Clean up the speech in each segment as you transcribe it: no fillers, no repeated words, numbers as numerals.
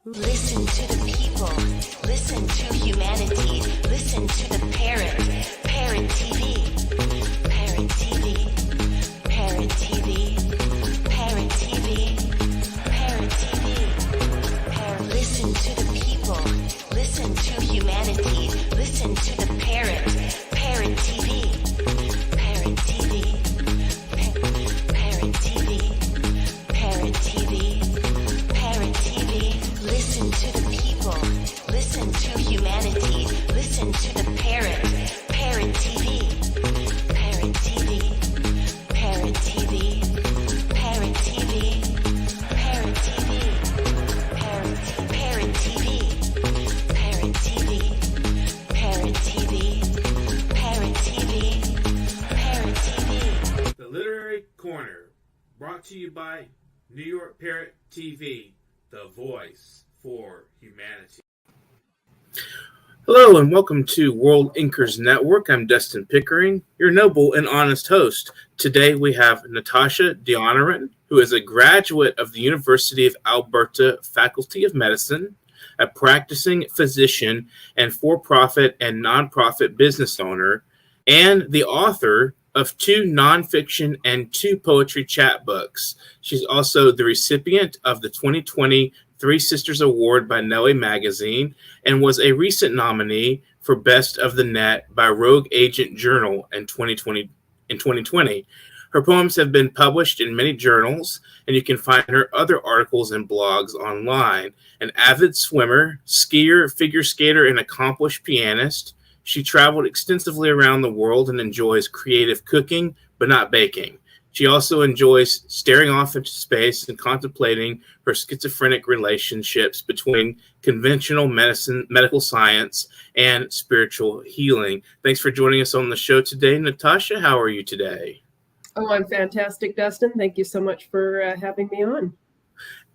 Listen to the people. Listen to humanity. Listen to the Parrot. Parrot TV. Parrot TV. Parrot TV. Parrot TV. Parrot TV. Parrot. Listen to the people. Listen to humanity. Listen to the Parrot. Parrot TV. Parrot TV. Parrot TV. Parrot TV. Parrot TV. Listen to the people. Listen to humanity. Listen to the Parrot. Parrot TV. Parrot TV. Parrot TV. Parrot TV. Parrot TV. Parrot TV. Parrot TV. Parrot TV. Parrot TV. Parrot TV. The Literary Corner, brought to you by New York Parrot TV, the voice for humanity. Hello and welcome to World Inkers Network. I'm Dustin Pickering, your noble and honest host. Today we have Natasha Deonarain, who is a graduate of the University of Alberta Faculty of Medicine, a practicing physician and for-profit and non-profit business owner, and the author of 2 nonfiction and 2 poetry chapbooks. She's also the recipient of the 2020 Three Sisters Award by Nelly Magazine and was a recent nominee for Best of the Net by Rogue Agent Journal in 2020. Her poems have been published in many journals, and you can find her other articles and blogs online. An avid swimmer, skier, figure skater, and accomplished pianist, she traveled extensively around the world and enjoys creative cooking, but not baking. She also enjoys staring off into space and contemplating her schizophrenic relationships between conventional medicine, medical science, and spiritual healing. Thanks for joining us on the show today. Natasha, how are you today? Oh, I'm fantastic, Dustin. Thank you so much for having me on.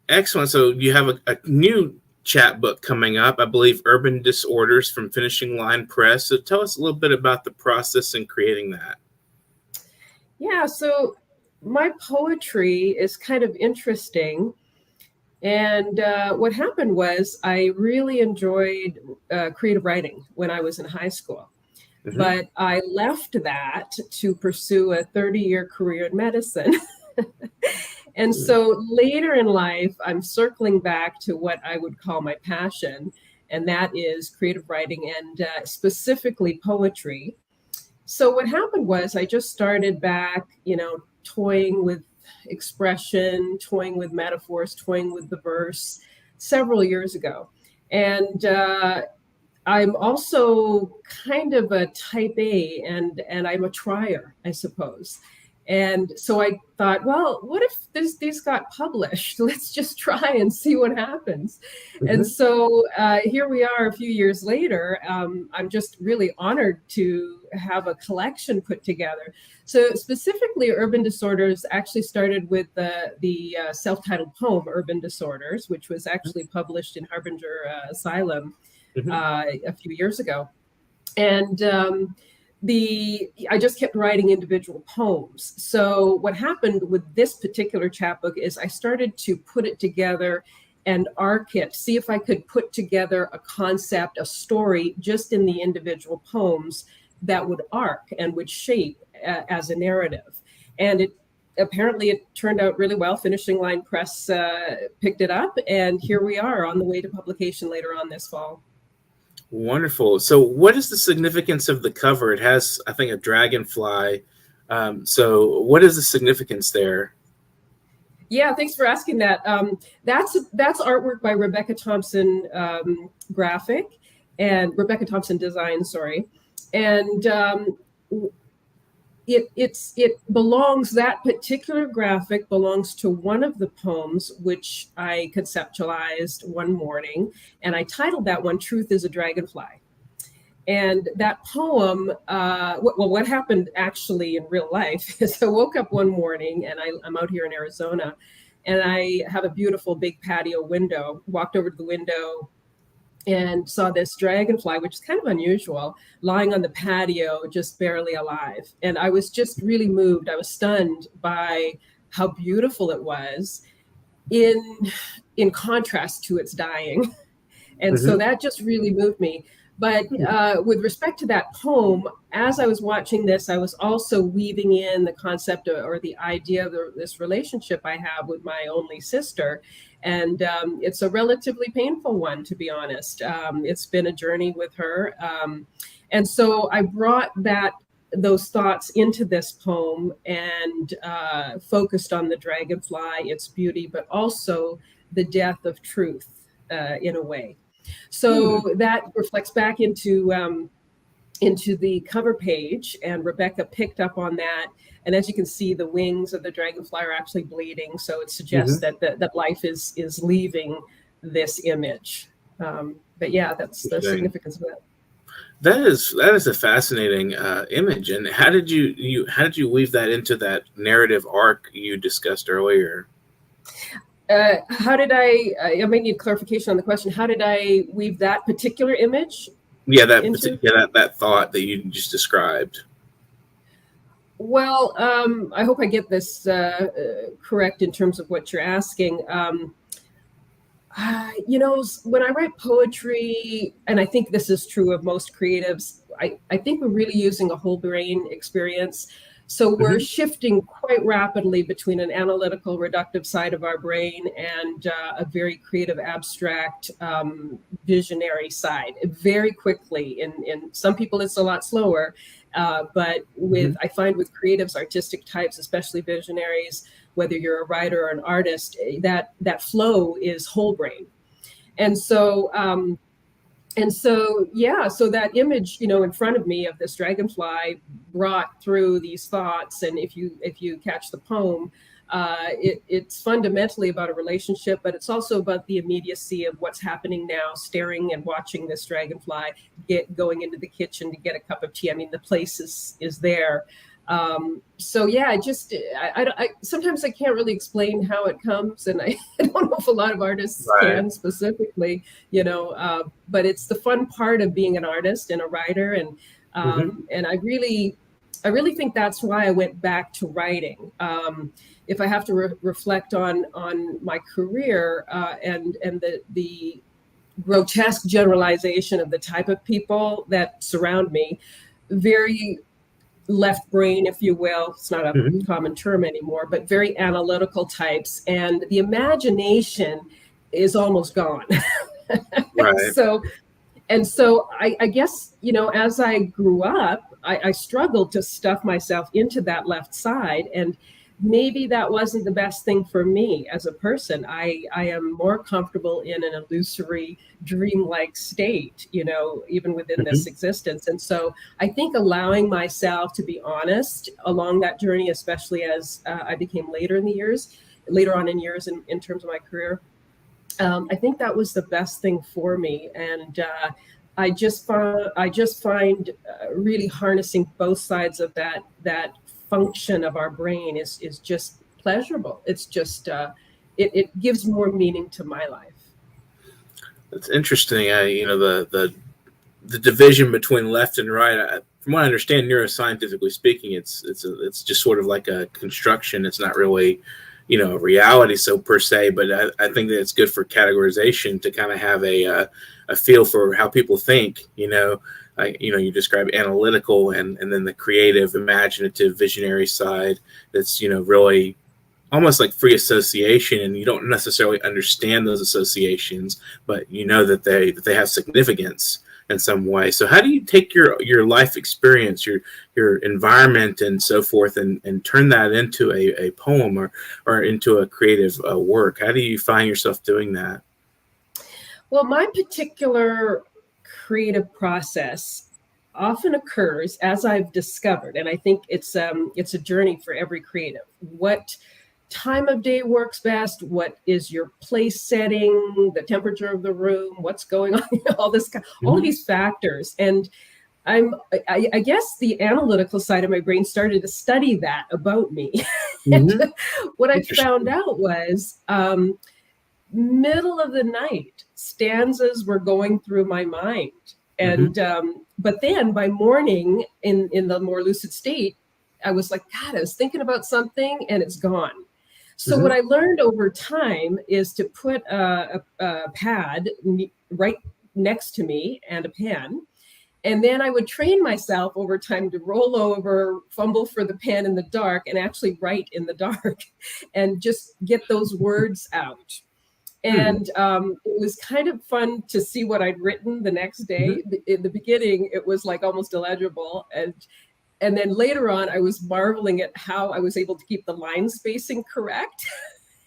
Excellent. So you have a new chapbook coming up, I believe, Urban Disorders from Finishing Line Press. So tell us a little bit about the process in creating that. Yeah, so my poetry is kind of interesting. And what happened was I really enjoyed creative writing when I was in high school. Mm-hmm. But I left that to pursue a 30-year career in medicine. And so later in life, I'm circling back to what I would call my passion, and that is creative writing and specifically poetry. So what happened was I just started back, toying with expression, toying with metaphors, toying with the verse several years ago. And I'm also kind of a type A, and I'm a trier, I suppose. And so I thought, well, what if these got published? Let's just try and see what happens. Mm-hmm. And so here we are a few years later. I'm just really honored to have a collection put together. So specifically, Urban Disorders actually started with the self-titled poem, Urban Disorders, which was actually published in Harbinger Asylum a few years ago. And I just kept writing individual poems. So what happened with this particular chapbook is I started to put it together and arc it, see if I could put together a concept, a story, just in the individual poems that would arc and would shape as a narrative. And it turned out really well. Finishing Line Press picked it up, and here we are on the way to publication later on this fall. Wonderful. So what is the significance of the cover? It has, I think, a dragonfly. So what is the significance there? Yeah, thanks for asking that. That's artwork by Rebecca Thompson Rebecca Thompson Design, sorry. And that particular graphic belongs to one of the poems, which I conceptualized one morning, and I titled that one, Truth is a Dragonfly. And that poem, what happened actually in real life is I woke up one morning, and I'm out here in Arizona, and I have a beautiful big patio window, walked over to the window, and saw this dragonfly, which is kind of unusual, lying on the patio, just barely alive. And I was just really moved. I was stunned by how beautiful it was. In in contrast to its dying. And so that just really moved me. But with respect to that poem, as I was watching this, I was also weaving in the concept or the idea of this relationship I have with my only sister. And it's a relatively painful one, to be honest. It's been a journey with her. And so I brought those thoughts into this poem and focused on the dragonfly, its beauty, but also the death of truth in a way. So that reflects back into the cover page, and Rebecca picked up on that. And as you can see, the wings of the dragonfly are actually bleeding. So it suggests that life is leaving this image. But yeah, that's the significance of that. That is a fascinating image. And how did you weave that into that narrative arc you discussed earlier? How did I may need clarification on the question. How did I weave that particular image? Yeah, that thought that you just described. Well, I hope I get this correct in terms of what you're asking. When I write poetry, and I think this is true of most creatives, I think we're really using a whole brain experience. So we're shifting quite rapidly between an analytical, reductive side of our brain and a very creative, abstract, visionary side very quickly. In some people, it's a lot slower. But I find with creatives, artistic types, especially visionaries, whether you're a writer or an artist, that flow is whole brain. And so that image, in front of me of this dragonfly brought through these thoughts. And if you catch the poem, it's fundamentally about a relationship, but it's also about the immediacy of what's happening now, staring and watching this dragonfly going into the kitchen to get a cup of tea. I mean, the place is there. So yeah, I sometimes I can't really explain how it comes, and I don't know if a lot of artists can specifically, but it's the fun part of being an artist and a writer, and I really think that's why I went back to writing. If I have to reflect on my career and the grotesque generalization of the type of people that surround me, very left brain, if you will. It's not a common term anymore, but very analytical types. And the imagination is almost gone. So I guess, as I grew up, I struggled to stuff myself into that left side. And maybe that wasn't the best thing for me as a person. I am more comfortable in an illusory, dreamlike state, even within this existence. And so I think allowing myself to be honest along that journey, especially as I became later on in years in terms of my career, I think that was the best thing for me. And I just find really harnessing both sides of that function of our brain is just pleasurable. It's just it gives more meaning to my life. That's interesting. The division between left and right. From what I understand, neuroscientifically speaking, it's just sort of like a construction. It's not really, a reality so per se. But I think that it's good for categorization to kind of have a feel for how people think. You describe analytical and then the creative, imaginative, visionary side. That's really almost like free association, and you don't necessarily understand those associations, but that they have significance in some way. So how do you take your life experience, your environment and so forth, and turn that into a poem or into a creative work? How do you find yourself doing that? Well, my particular creative process often occurs, as I've discovered, and I think it's a journey for every creative. What time of day works best? What is your place setting? The temperature of the room? What's going on? All of these factors. And I guess the analytical side of my brain started to study that about me. And what I found out was middle of the night stanzas were going through my mind. And but then by morning, in the more lucid state, I was like, God, I was thinking about something and it's gone. So what I learned over time is to put a pad right next to me and a pen. And then I would train myself over time to roll over, fumble for the pen in the dark, and actually write in the dark and just get those words out. And it was kind of fun to see what I'd written the next day. In the beginning, it was like almost illegible. And then later on, I was marveling at how I was able to keep the line spacing correct.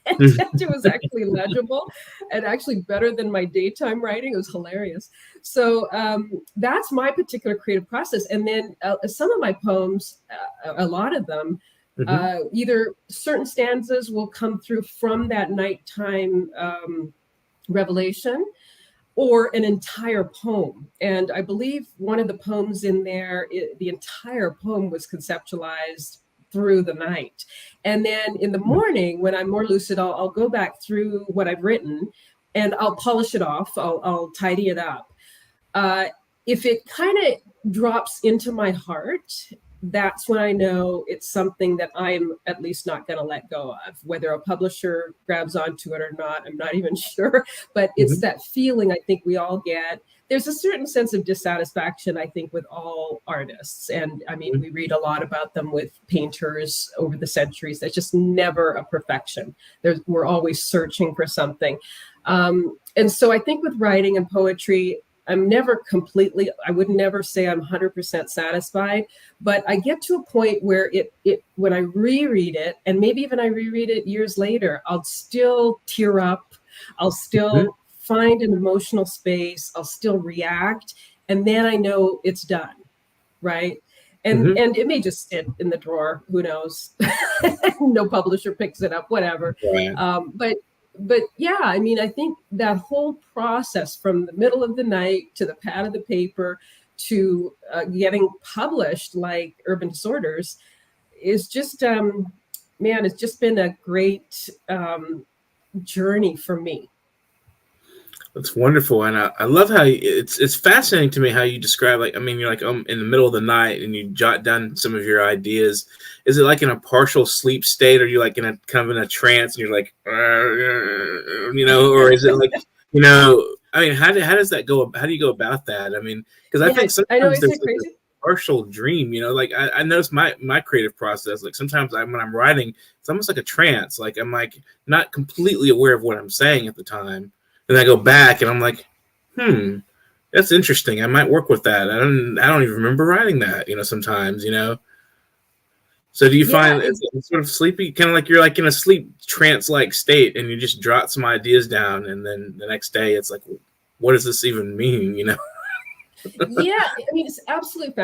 And it was actually legible and actually better than my daytime writing. It was hilarious. So that's my particular creative process. And then some of my poems, a lot of them, either certain stanzas will come through from that nighttime revelation, or an entire poem. And I believe one of the poems in there, the entire poem was conceptualized through the night. And then in the morning, when I'm more lucid, I'll go back through what I've written and I'll polish it off. I'll tidy it up. If it kind of drops into my heart, that's when I know it's something that I'm at least not going to let go of. Whether a publisher grabs onto it or not, I'm not even sure. But it's that feeling I think we all get. There's a certain sense of dissatisfaction, I think, with all artists. And I mean, we read a lot about them with painters over the centuries. That's just never a perfection. We're always searching for something. And so I think with writing and poetry, I'm never completely, I would never say I'm 100% satisfied, but I get to a point where when I reread it, and maybe even I reread it years later, I'll still tear up. I'll still find an emotional space. I'll still react. And then I know it's done. Right. And it may just sit in the drawer. Who knows? No publisher picks it up, whatever. Right. But yeah, I mean, I think that whole process from the middle of the night to the pad of the paper to getting published like Urban Disorders is just, man, it's just been a great journey for me. That's wonderful. And I love how it's fascinating to me how you describe, like, I mean, you're like in the middle of the night and you jot down some of your ideas. Is it like in a partial sleep state, or you like in a kind of in a trance and you're like, you know, or is it like, you know, I mean, how does that go? How do you go about that? I mean, because I think sometimes there's like a partial dream, you know, like I notice my creative process, like sometimes when I'm writing, it's almost like a trance. Like I'm like not completely aware of what I'm saying at the time. And I go back and I'm like, that's interesting. I might work with that. I don't even remember writing that, you know, sometimes, you know. So do you find it's sort of sleepy, kind of like you're like in a sleep trance-like state and you just jot some ideas down and then the next day it's like, what does this even mean, you know? Yeah, I mean, it's absolutely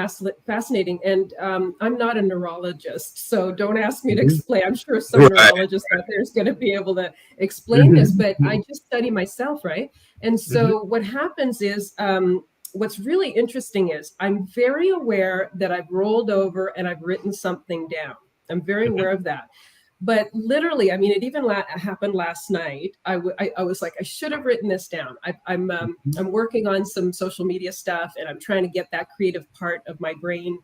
fascinating. And I'm not a neurologist, so don't ask me to explain. I'm sure some neurologist out there is going to be able to explain this, but I just study myself, right? And so what happens is, what's really interesting is I'm very aware that I've rolled over and I've written something down. I'm very aware of that. But literally, I mean, it even happened last night. I was like, I should have written this down. I'm working on some social media stuff, and I'm trying to get that creative part of my brain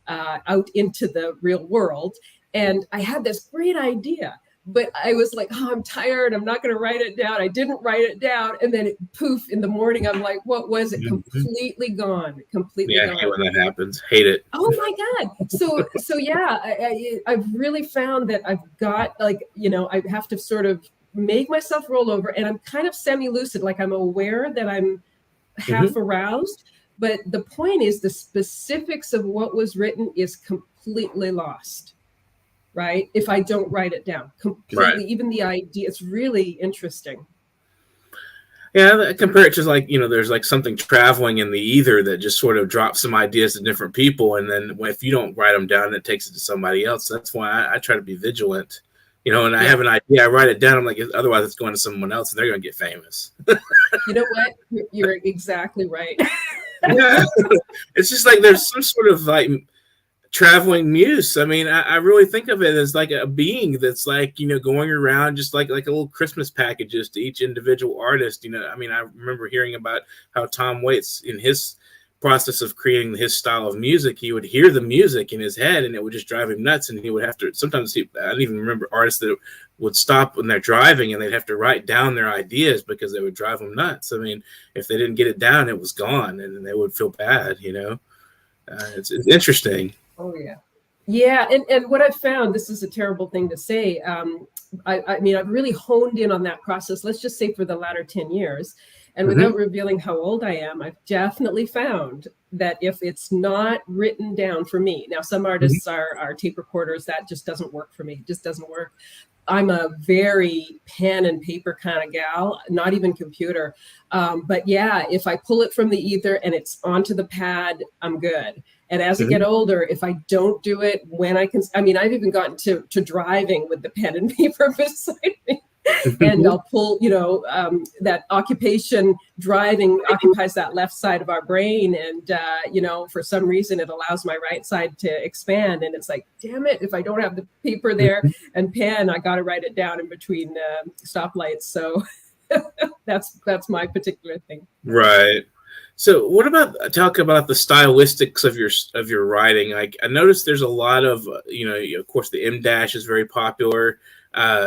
out into the real world. And I had this great idea, but I was like, oh, I'm tired. I'm not going to write it down. I didn't write it down. And then poof, in the morning, I'm like, what was it? Completely gone. Completely gone. I hate when that happens. Hate it. Oh my God. So yeah, I've really found that I've got, like, you know, I have to sort of make myself roll over, and I'm kind of semi-lucid. Like I'm aware that I'm half aroused, but the point is the specifics of what was written is completely lost. Right? If I don't write it down completely, even the idea, it's really interesting. Yeah, compare it to like, you know, there's like something traveling in the ether that just sort of drops some ideas to different people. And then if you don't write them down, it takes it to somebody else. That's why I try to be vigilant, you know, and I have an idea, I write it down. I'm like, otherwise it's going to someone else and they're going to get famous. You know what? You're exactly right. Yeah. It's just like there's some sort of like traveling muse. I mean, I really think of it as like a being that's like, you know, going around just like a little Christmas packages to each individual artist. You know, I mean, I remember hearing about how Tom Waits in his process of creating his style of music, he would hear the music in his head and it would just drive him nuts. And he would have to, sometimes I don't even remember artists that would stop when they're driving and they'd have to write down their ideas because they would drive them nuts. I mean, if they didn't get it down, it was gone and they would feel bad, it's interesting. Oh yeah. Yeah. And what I've found, this is a terrible thing to say. I mean, I've really honed in on that process, let's just say for the latter 10 years. And without revealing how old I am, I've definitely found that if it's not written down for me, now some artists are tape recorders, that just doesn't work for me. It just doesn't work. I'm a very pen and paper kind of gal, not even computer. But yeah, if I pull it from the ether and it's onto the pad, I'm good. And as I get older, if I don't do it when I can, I mean, I've even gotten to driving with the pen and paper beside me. And I'll pull, that occupation driving occupies that left side of our brain. And, for some reason, it allows my right side to expand. And it's like, damn it, if I don't have the paper there and pen, I got to write it down in between stoplights. So that's my particular thing. Right. So what about talk about the stylistics of your writing? Like I noticed there's a lot of, of course, the M dash is very popular.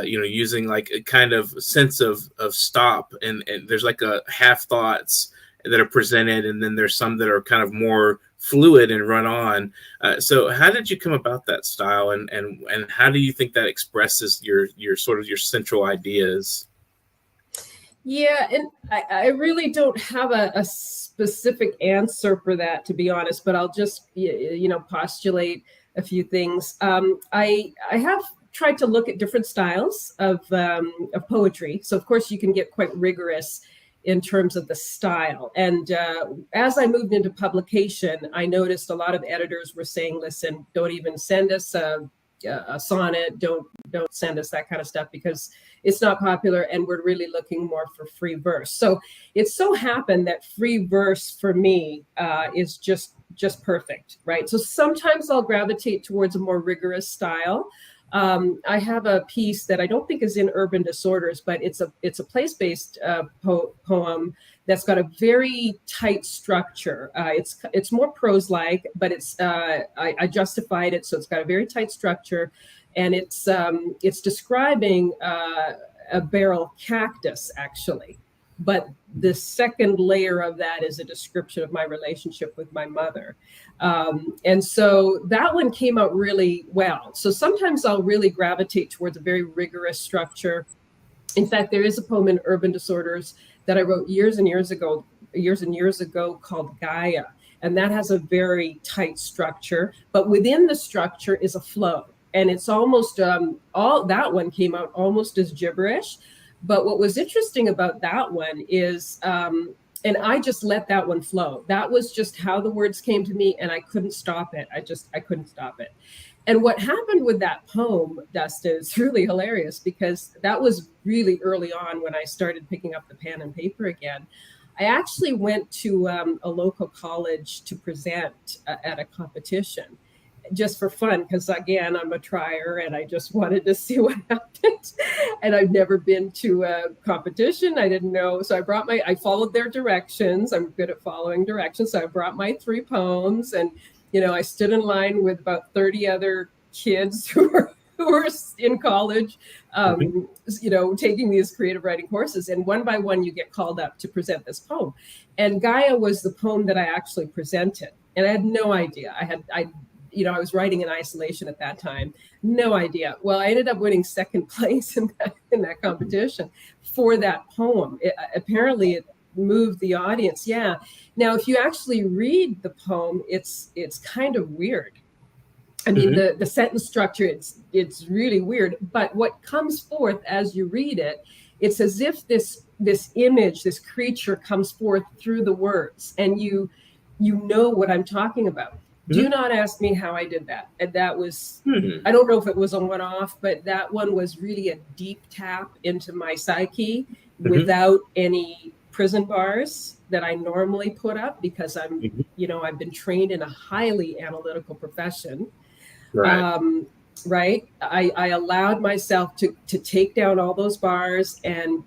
Using like a kind of sense of stop, and there's like a half thoughts that are presented, and then there's some that are kind of more fluid and run on. So how did you come about that style, and how do you think that expresses your sort of your central ideas? Yeah, and I really don't have a specific answer for that, to be honest, but I'll just postulate a few things. I have tried to look at different styles of poetry. So of course you can get quite rigorous in terms of the style. And as I moved into publication, I noticed a lot of editors were saying, listen, don't even send us a sonnet, don't send us that kind of stuff because it's not popular and we're really looking more for free verse. So it so happened that free verse for me is just perfect, right? So sometimes I'll gravitate towards a more rigorous style. I have a piece that I don't think is in Urban Disorders, but it's a place-based poem that's got a very tight structure. It's more prose-like, but I justified it, so it's got a very tight structure, and it's describing a barrel cactus actually. But the second layer of that is a description of my relationship with my mother. And so that one came out really well. So sometimes I'll really gravitate towards a very rigorous structure. In fact, there is a poem in Urban Disorders that I wrote years and years ago called Gaia. And that has a very tight structure, but within the structure is a flow. And it's almost, that one came out almost as gibberish. But what was interesting about that one is, and I just let that one flow. That was just how the words came to me and I couldn't stop it. I couldn't stop it. And what happened with that poem, Dustin, is really hilarious because that was really early on when I started picking up the pen and paper again. I actually went to a local college to present at a competition. Just for fun, because again, I'm a trier and I just wanted to see what happened. And I've never been to a competition. I didn't know. So I followed their directions. I'm good at following directions. So I brought my 3 poems and, I stood in line with about 30 other kids who were in college, taking these creative writing courses. And one by one, you get called up to present this poem. And Gaia was the poem that I actually presented. And I had no idea. I was writing in isolation at that time. No idea. Well, I ended up winning second place in that competition for that poem. Apparently it moved the audience. Yeah. Now, if you actually read the poem, it's kind of weird. I mean, the sentence structure, it's really weird. But what comes forth as you read it, it's as if this image, this creature comes forth through the words, and you know what I'm talking about. Do not ask me how I did that. And that was, I don't know if it was a one-off, but that one was really a deep tap into my psyche without any prison bars that I normally put up because I've been trained in a highly analytical profession. Right. Right. I allowed myself to take down all those bars and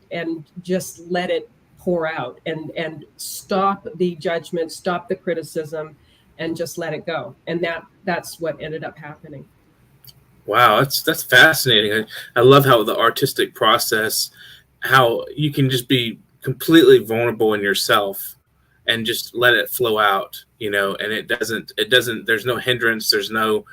just let it pour out and stop the judgment, stop the criticism, and just let it go. And that's what ended up happening. Wow, that's fascinating. I love how the artistic process, how you can just be completely vulnerable in yourself and just let it flow out, and it doesn't, there's no hindrance. There's no,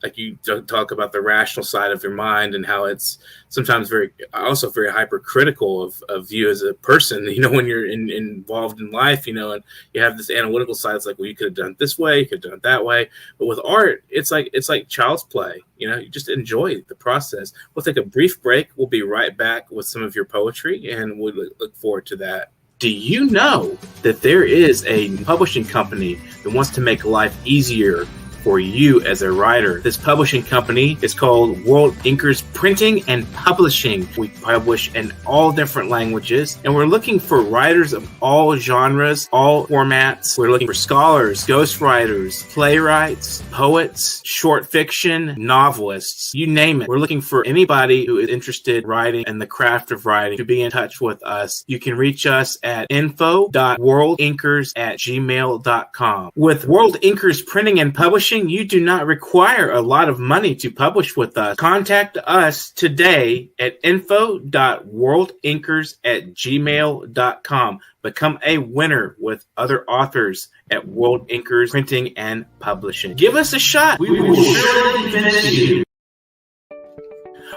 like you talk about the rational side of your mind and how it's sometimes also very hypercritical of you as a person, when you're involved in life, and you have this analytical side. It's like, well, you could have done it this way, you could have done it that way. But with art, it's like child's play. You just enjoy the process. We'll take a brief break. We'll be right back with some of your poetry, and we'll look forward to that. Do you know that there is a publishing company that wants to make life easier for you as a writer? This publishing company is called World Inkers Printing and Publishing. We publish in all different languages, and we're looking for writers of all genres, all formats. We're looking for scholars, ghostwriters, playwrights, poets, short fiction, novelists, you name it. We're looking for anybody who is interested in writing and the craft of writing to be in touch with us. You can reach us at info.worldinkers@gmail.com. With World Inkers Printing and Publishing, you do not require a lot of money to publish with us. Contact us today at info.worldinkers@gmail.com. Become a winner with other authors at World Inkers Printing and Publishing. Give us a shot. We will surely finish you.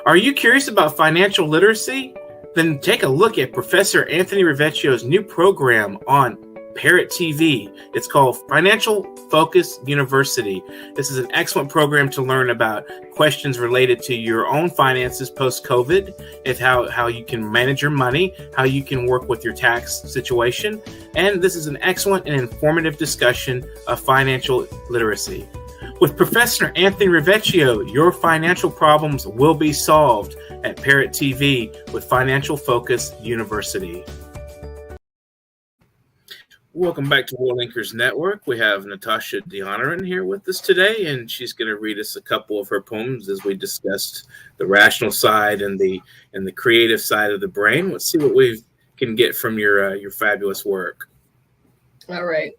Are you curious about financial literacy? Then take a look at Professor Anthony Rivecchio's new program on Parrot TV. It's called Financial Focus University. This is an excellent program to learn about questions related to your own finances post-COVID, and how you can manage your money, how you can work with your tax situation. And this is an excellent and informative discussion of financial literacy. With Professor Anthony Rivecchio, your financial problems will be solved at Parrot TV with Financial Focus University. Welcome back to World Inkers Network. We have Natasha Deonarain here with us today, and she's going to read us a couple of her poems as we discussed the rational side and the creative side of the brain. Let's see what we can get from your fabulous work. All right.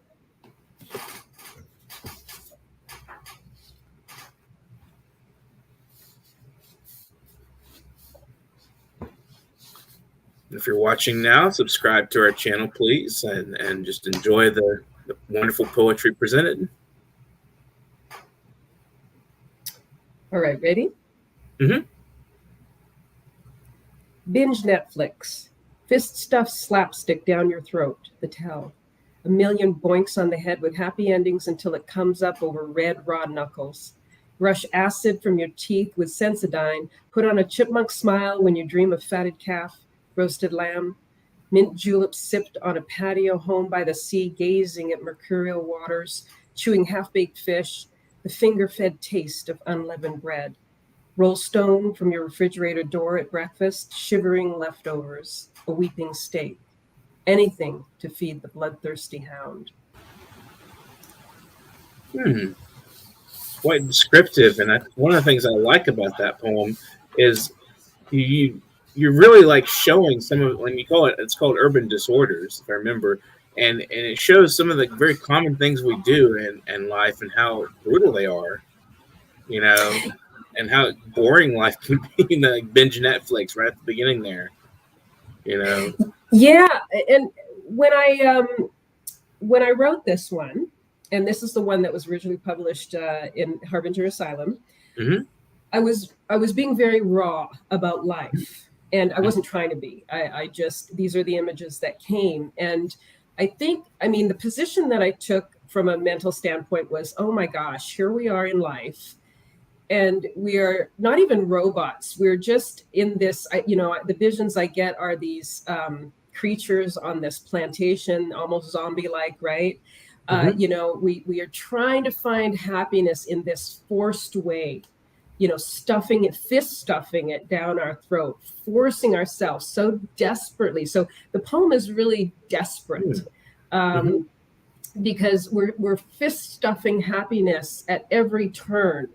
If you're watching now, subscribe to our channel, please, and just enjoy the wonderful poetry presented. All right, ready? Mm-hmm. Binge Netflix. Fist stuff slapstick down your throat, the tell. A million boinks on the head with happy endings until it comes up over red raw knuckles. Rush acid from your teeth with Sensodyne. Put on a chipmunk smile when you dream of fatted calf, roasted lamb, mint juleps sipped on a patio home by the sea, gazing at mercurial waters, chewing half-baked fish, the finger-fed taste of unleavened bread. Roll stone from your refrigerator door at breakfast, shivering leftovers, a weeping steak. Anything to feed the bloodthirsty hound. Quite descriptive, and one of the things I like about that poem is you're really like showing some of, when you call it's called urban disorders, if I remember, and it shows some of the very common things we do in life and how brutal they are, and how boring life can be. Like binge Netflix right at the beginning there, Yeah, and when I wrote this one, and this is the one that was originally published in Harbinger Asylum, mm-hmm. I was being very raw about life. And I wasn't trying to be. I just, these are the images that came. And I mean, the position that I took from a mental standpoint was, oh my gosh, here we are in life. And we are not even robots. We're just in this, the visions I get are these creatures on this plantation, almost zombie-like, right? Mm-hmm. We are trying to find happiness in this forced way. Fist stuffing it down our throat, forcing ourselves so desperately. So the poem is really desperate because we're fist stuffing happiness at every turn.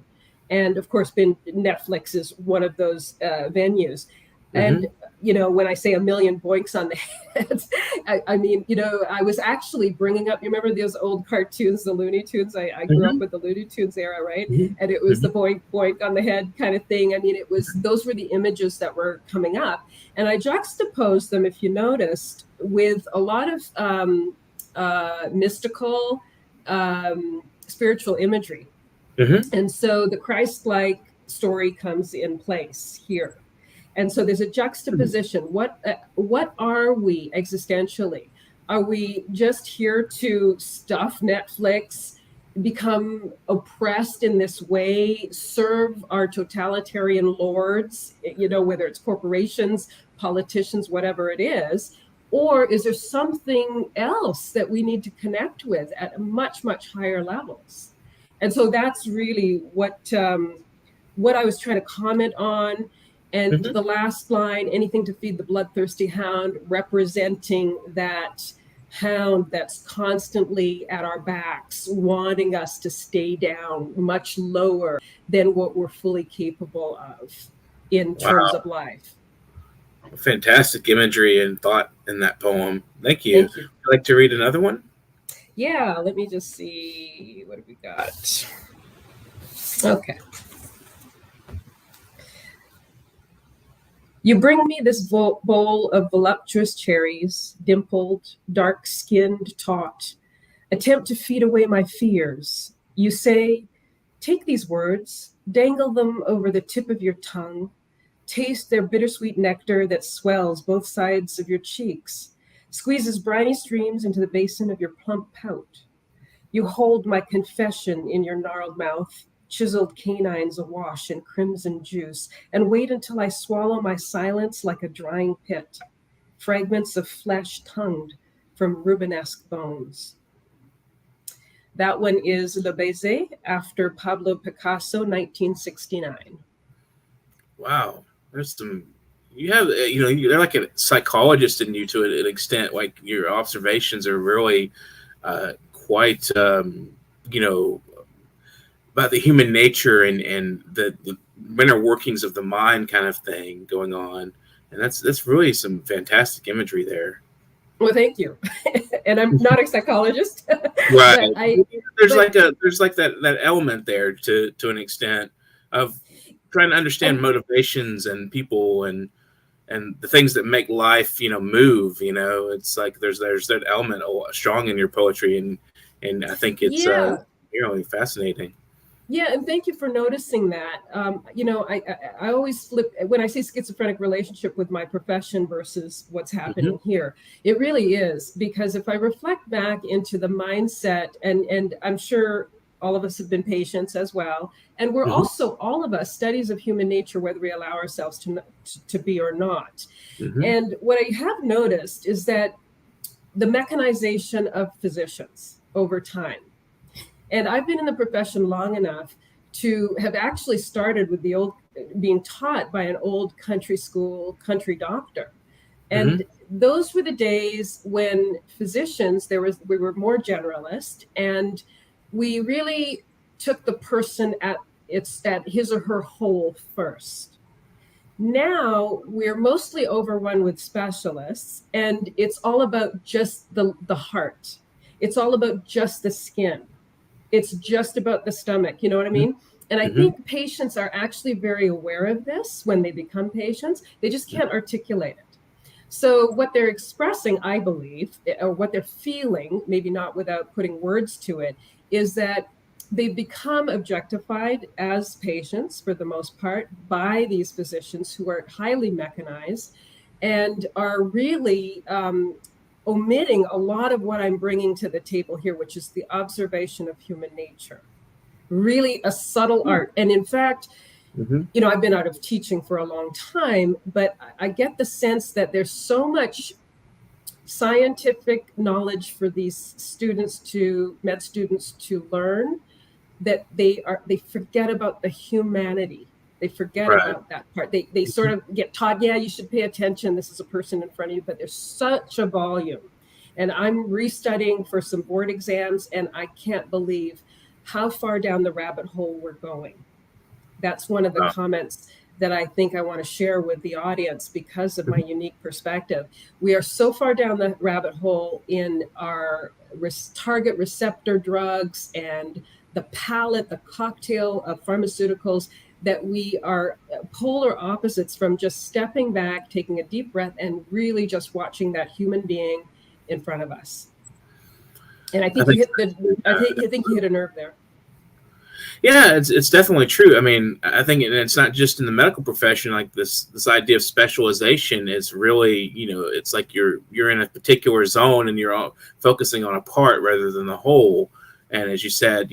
And of course, Netflix is one of those venues. And when I say a million boinks on the head, I mean, I was actually bringing up, you remember those old cartoons, the Looney Tunes? I grew up with the Looney Tunes era, right? And it was the boink, boink on the head kind of thing. I mean, those were the images that were coming up. And I juxtaposed them, if you noticed, with a lot of mystical, spiritual imagery. And so the Christ-like story comes in place here. And so there's a juxtaposition. What are we existentially? Are we just here to stuff Netflix, become oppressed in this way, serve our totalitarian lords, whether it's corporations, politicians, whatever it is? Or is there something else that we need to connect with at much, much higher levels? And so that's really what I was trying to comment on. And the last line, anything to feed the bloodthirsty hound, representing that hound that's constantly at our backs, wanting us to stay down much lower than what we're fully capable of in terms of life. Fantastic imagery and thought in that poem. Thank you. Would you like to read another one? Yeah, let me just see. What have we got? Okay. You bring me this bowl of voluptuous cherries, dimpled, dark-skinned, taut, attempt to feed away my fears. You say, take these words, dangle them over the tip of your tongue, taste their bittersweet nectar that swells both sides of your cheeks, squeezes briny streams into the basin of your plump pout. You hold my confession in your gnarled mouth, chiseled canines awash in crimson juice, and wait until I swallow my silence like a drying pit, fragments of flesh tongued from Rubenesque bones. That one is Le Baiser after Pablo Picasso, 1969. Wow. There's some, you're like a psychologist in you to an extent, like your observations are really quite, about the human nature and the inner workings of the mind kind of thing going on. And that's really some fantastic imagery there. Well, thank you. And I'm not a psychologist. Right. There's that element there to an extent of trying to understand motivations and people and the things that make life, move, it's like there's that element strong in your poetry. And I think it's really fascinating. Yeah, and thank you for noticing that. I always flip when I say schizophrenic relationship with my profession versus what's happening here. It really is, because if I reflect back into the mindset, and I'm sure all of us have been patients as well, and we're also, all of us, studies of human nature, whether we allow ourselves to be or not. And what I have noticed is that the mechanization of physicians over time. And I've been in the profession long enough to have actually started with being taught by an old country school, country doctor. And those were the days when physicians, we were more generalist, and we really took the person at his or her whole first. Now we're mostly overrun with specialists, and it's all about just the heart. It's all about just the skin. It's just about the stomach. You know what I mean? And I think patients are actually very aware of this when they become patients. They just can't articulate it. So what they're expressing, I believe, or what they're feeling, maybe not without putting words to it, is that they've become objectified as patients, for the most part, by these physicians who are highly mechanized and are really omitting a lot of what I'm bringing to the table here, which is the observation of human nature. Really a subtle art. And in fact, I've been out of teaching for a long time, but I get the sense that there's so much scientific knowledge for these med students to learn, that they forget about the humanity. They forget about that part. They sort of get taught, you should pay attention. This is a person in front of you, but there's such a volume. And I'm restudying for some board exams, and I can't believe how far down the rabbit hole we're going. That's one of the comments that I think I want to share with the audience because of my unique perspective. We are so far down the rabbit hole in our target receptor drugs and the palette, the cocktail of pharmaceuticals, that we are polar opposites from just stepping back, taking a deep breath, and really just watching that human being in front of us. And I think you hit a nerve there. Yeah, it's definitely true. I mean, I think it's not just in the medical profession. Like this idea of specialization is really, it's like you're in a particular zone and you're all focusing on a part rather than the whole. And as you said,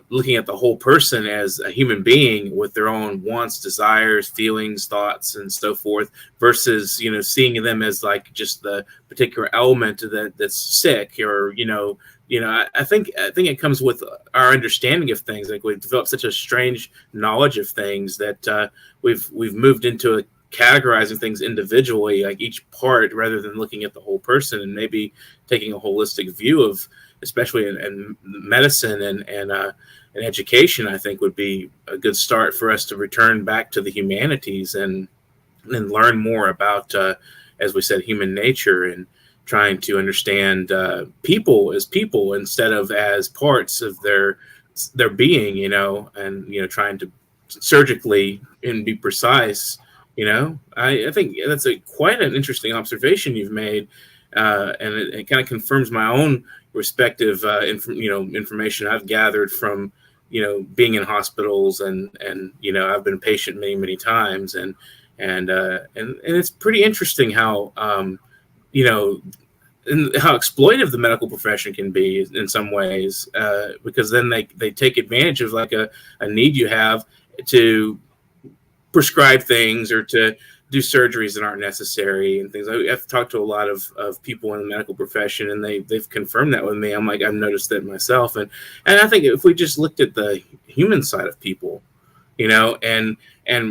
looking at the whole person as a human being with their own wants, desires, feelings, thoughts, and so forth, versus seeing them as like just the particular element that's sick, or I think it comes with our understanding of things. Like we've developed such a strange knowledge of things that we've moved into categorizing things individually, like each part, rather than looking at the whole person and maybe taking a holistic view of, especially in medicine and education. I think would be a good start for us to return back to the humanities and learn more about, as we said, human nature, and trying to understand people as people instead of as parts of their being, and trying to surgically and be precise. I think that's quite an interesting observation you've made, and it kind of confirms my own respective information I've gathered from being in hospitals, and I've been a patient many times, and it's pretty interesting how and how exploitive the medical profession can be in some ways, because then they take advantage of like a need you have to prescribe things or to do surgeries that aren't necessary and things. I've talked to a lot of people in the medical profession, and they've confirmed that with me. I'm like, I've noticed that myself. And I think if we just looked at the human side of people, and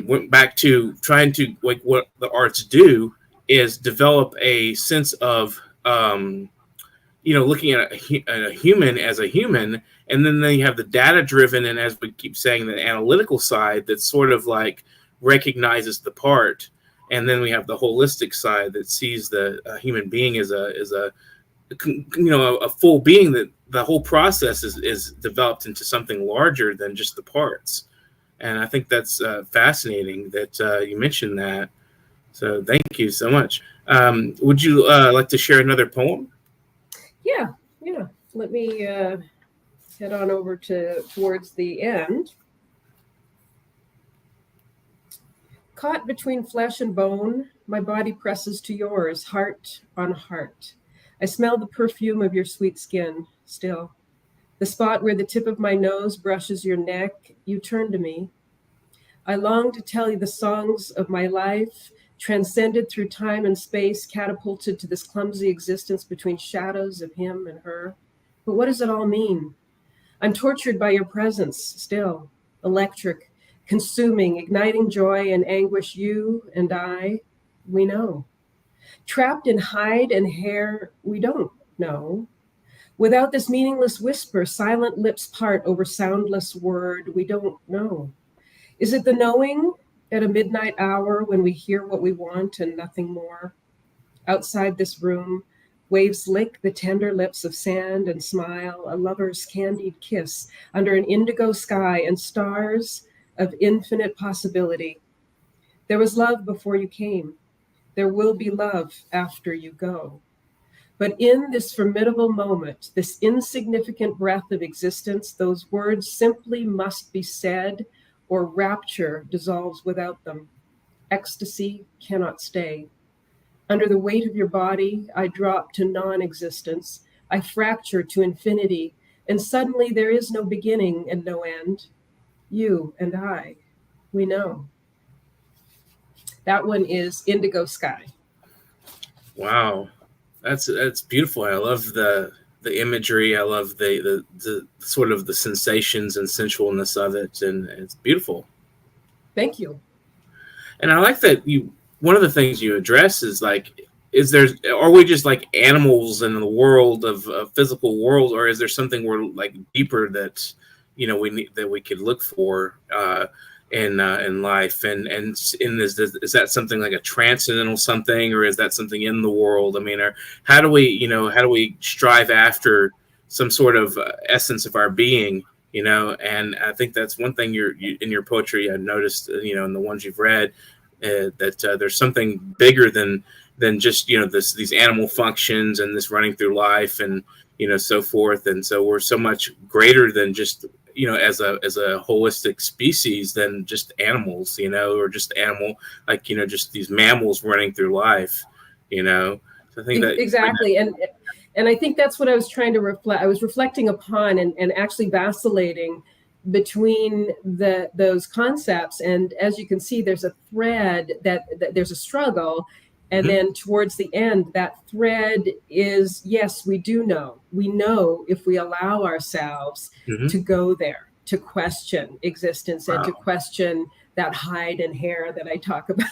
went back to trying to, like, what the arts do is develop a sense of, looking at a human as a human. And then you have the data driven, and as we keep saying, the analytical side that sort of like recognizes the part. And then we have the holistic side that sees the human being as a full being, that the whole process is developed into something larger than just the parts. And I think that's fascinating that you mentioned that. So thank you so much. Would you like to share another poem? Yeah. Let me head on over towards the end. Caught between flesh and bone, my body presses to yours, heart on heart. I smell the perfume of your sweet skin still. The spot where the tip of my nose brushes your neck, you turn to me. I long to tell you the songs of my life, transcended through time and space, catapulted to this clumsy existence between shadows of him and her. But what does it all mean? I'm tortured by your presence still, electric, consuming, igniting joy and anguish. You and I, we know. Trapped in hide and hair, we don't know. Without this meaningless whisper, silent lips part over soundless word, we don't know. Is it the knowing at a midnight hour when we hear what we want and nothing more? Outside this room, waves lick the tender lips of sand and smile, a lover's candied kiss under an indigo sky and stars of infinite possibility. There was love before you came. There will be love after you go. But in this formidable moment, this insignificant breath of existence, those words simply must be said, or rapture dissolves without them. Ecstasy cannot stay. Under the weight of your body, I drop to non-existence. I fracture to infinity, and suddenly there is no beginning and no end. You and I, we know. That one is Indigo Sky. Wow, that's beautiful. I love the imagery. I love the sort of the sensations and sensualness of it, and it's beautiful. Thank you. And I like that one of the things you address is like, are we just like animals in the world of physical world, or is there something we're like deeper that we could look for in life, and is that something like a transcendental something, or is that something in the world? I mean, or how do we strive after some sort of essence of our being? And I think that's one thing in your poetry I noticed, in the ones you've read, that there's something bigger than just these animal functions and this running through life and so forth. And so we're so much greater than just as a holistic species than just animals, or just animal, like just these mammals running through life. So I think that exactly. And I think that's what I was trying to reflect. I was reflecting upon and actually vacillating between those concepts. And as you can see, there's a thread that there's a struggle. And then towards the end, that thread is, yes, we do know. We know if we allow ourselves to go there, to question existence and to question that hide and hair that I talk about.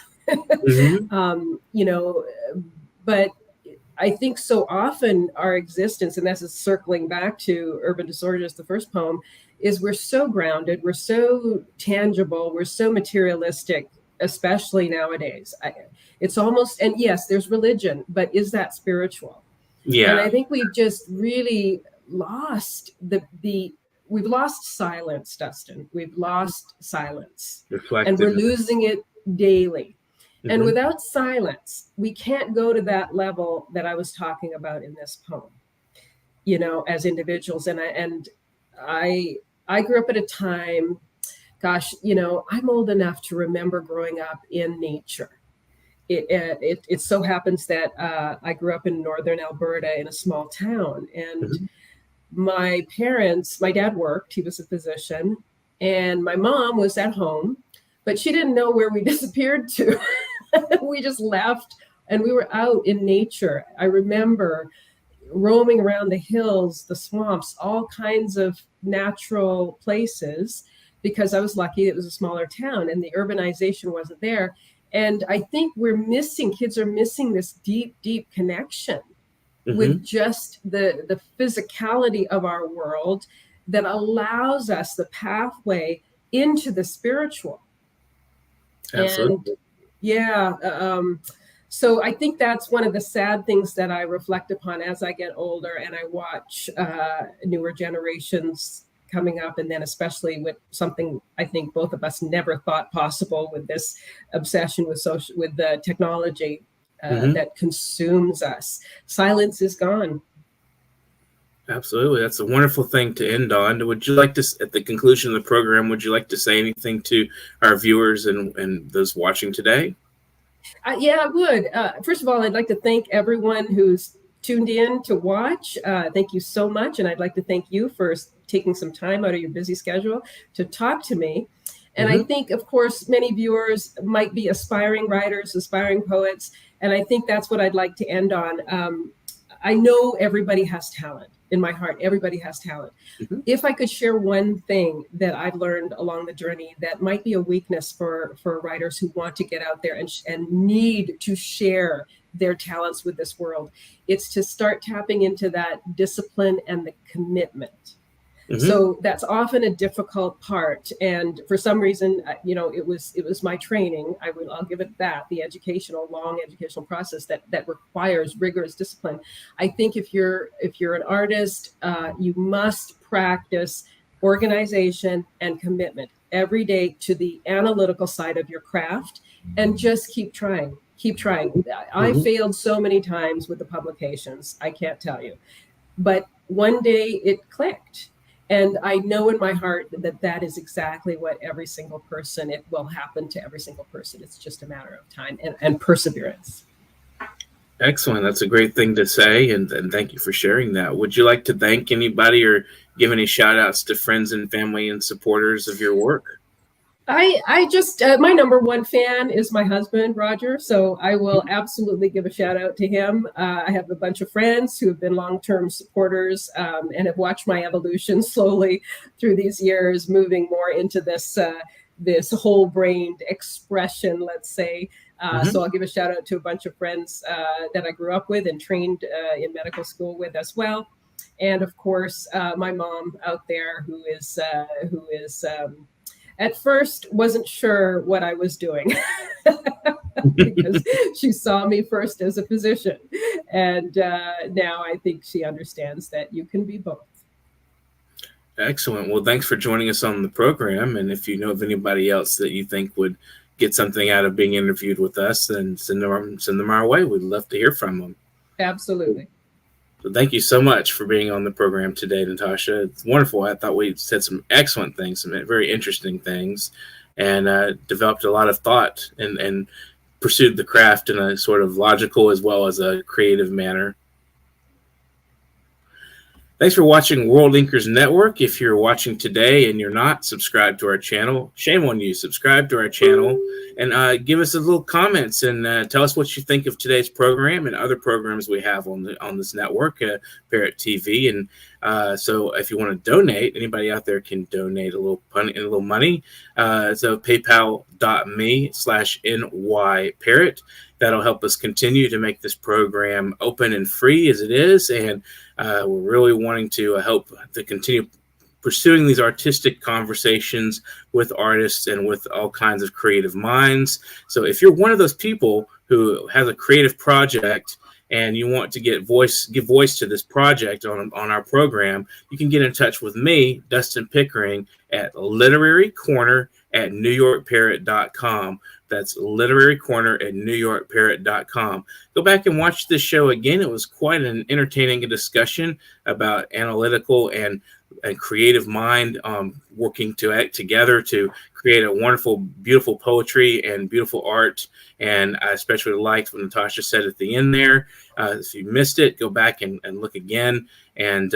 But I think so often our existence, and that's circling back to Urban Disorders, the first poem, is we're so grounded, we're so tangible, we're so materialistic, especially nowadays. It's almost, and yes, there's religion, but is that spiritual? Yeah. And I think we've just really lost we've lost silence, Dustin. We've lost silence. Reflective. And we're losing it daily. And without silence, we can't go to that level that I was talking about in this poem, as individuals. And I grew up at a time, gosh, I'm old enough to remember growing up in nature. It so happens that I grew up in northern Alberta in a small town, and my dad worked, he was a physician, and my mom was at home, but she didn't know where we disappeared to. We just left and we were out in nature. I remember roaming around the hills, the swamps, all kinds of natural places, because I was lucky it was a smaller town and the urbanization wasn't there. And I think kids are missing this deep, deep connection with just the physicality of our world that allows us the pathway into the spiritual. Absolutely. And so I think that's one of the sad things that I reflect upon as I get older and I watch newer generations coming up, and then especially with something I think both of us never thought possible, with this obsession with the technology that consumes us. Silence is gone. Absolutely. That's a wonderful thing to end on. Would you like to, at the conclusion of the program, would you like to say anything to our viewers and those watching today? Yeah, I would. First of all, I'd like to thank everyone who's tuned in to watch. Thank you so much. And I'd like to thank you for taking some time out of your busy schedule to talk to me. And I think, of course, many viewers might be aspiring writers, aspiring poets. And I think that's what I'd like to end on. I know everybody has talent. In my heart, everybody has talent. If I could share one thing that I've learned along the journey that might be a weakness for writers who want to get out there and need to share their talents with this world, it's to start tapping into that discipline and the commitment. So that's often a difficult part. And for some reason, it was my training. I'll give it that, the long educational process that requires rigorous discipline. I think if you're an artist, you must practice organization and commitment every day to the analytical side of your craft, and just keep trying. I failed so many times with the publications, I can't tell you. But one day it clicked. And I know in my heart that is exactly what every single person, it will happen to every single person. It's just a matter of time and perseverance. Excellent. That's a great thing to say. And thank you for sharing that. Would you like to thank anybody or give any shout outs to friends and family and supporters of your work? I just, my number one fan is my husband, Roger. So I will absolutely give a shout out to him. I have a bunch of friends who have been long-term supporters and have watched my evolution slowly through these years, moving more into this whole-brained expression, let's say. So I'll give a shout out to a bunch of friends that I grew up with and trained in medical school with as well. And of course, my mom out there who is at first wasn't sure what I was doing because she saw me first as a physician. And now I think she understands that you can be both. Excellent. Well, thanks for joining us on the program. And if you know of anybody else that you think would get something out of being interviewed with us, then send them our way. We'd love to hear from them. Absolutely. So thank you so much for being on the program today, Natasha. It's wonderful. I thought we said some excellent things, some very interesting things, and developed a lot of thought and pursued the craft in a sort of logical as well as a creative manner. Thanks for watching World Inkers Network. If you're watching today and you're not subscribed to our channel, shame on you. Subscribe to our channel and give us a little comments and tell us what you think of today's program and other programs we have on this network, Parrot TV. And so if you want to donate, anybody out there can donate a little money. So paypal.me/NYParrot. That'll help us continue to make this program open and free as it is. And we're really wanting to help to continue pursuing these artistic conversations with artists and with all kinds of creative minds. So if you're one of those people who has a creative project and you want to give voice to this project on our program, you can get in touch with me, Dustin Pickering, at literarycorner@newyorkparrot.com. That's literarycorner@newyorkparrot.com. Go back and watch this show again. It was quite an entertaining discussion about analytical and creative mind working together to create a wonderful, beautiful poetry and beautiful art. And I especially liked what Natasha said at the end there. If you missed it, go back and look again and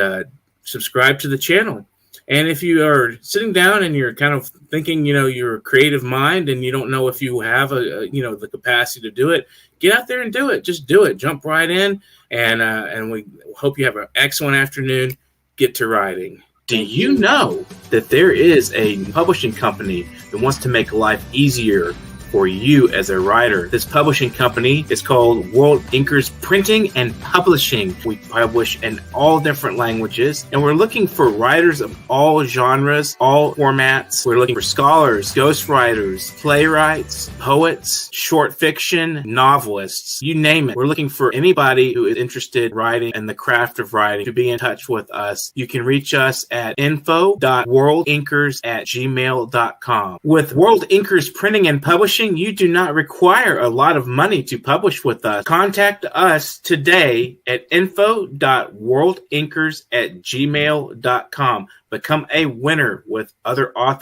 subscribe to the channel. And if you are sitting down and you're kind of thinking, you're a creative mind and you don't know if you have the capacity to do it, get out there and do it. Just do it. Jump right in. And we hope you have an excellent afternoon. Get to writing. Do you know that there is a publishing company that wants to make life easier for you as a writer? This publishing company is called World Inkers Printing and Publishing. We publish in all different languages, and we're looking for writers of all genres, all formats. We're looking for scholars, ghostwriters, playwrights, poets, short fiction, novelists, you name it. We're looking for anybody who is interested in writing and the craft of writing to be in touch with us. You can reach us at info.worldinkers@gmail.com. With World Inkers Printing and Publishing, you do not require a lot of money to publish with us. Contact us today at info.worldinkers@gmail.com. Become a winner with other authors